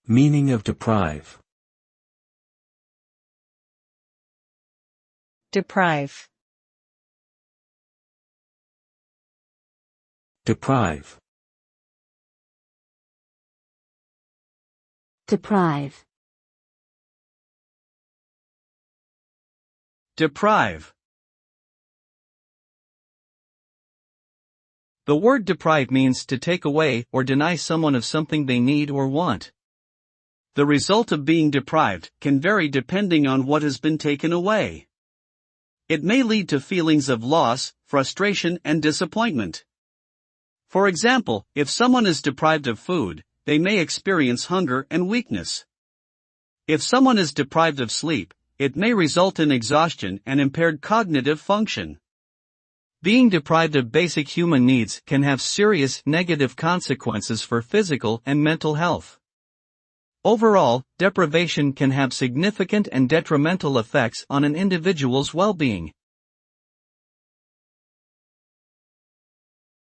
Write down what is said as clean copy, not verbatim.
Meaning of deprive. Deprive. Deprive. Deprive. Deprive. The word deprive means to take away or deny someone of something they need or want. The result of being deprived can vary depending on what has been taken away. It may lead to feelings of loss, frustration, and disappointment. For example, if someone is deprived of food, they may experience hunger and weakness. If someone is deprived of sleep, it may result in exhaustion and impaired cognitive function. Being deprived of basic human needs can have serious negative consequences for physical and mental health. Overall, deprivation can have significant and detrimental effects on an individual's well-being.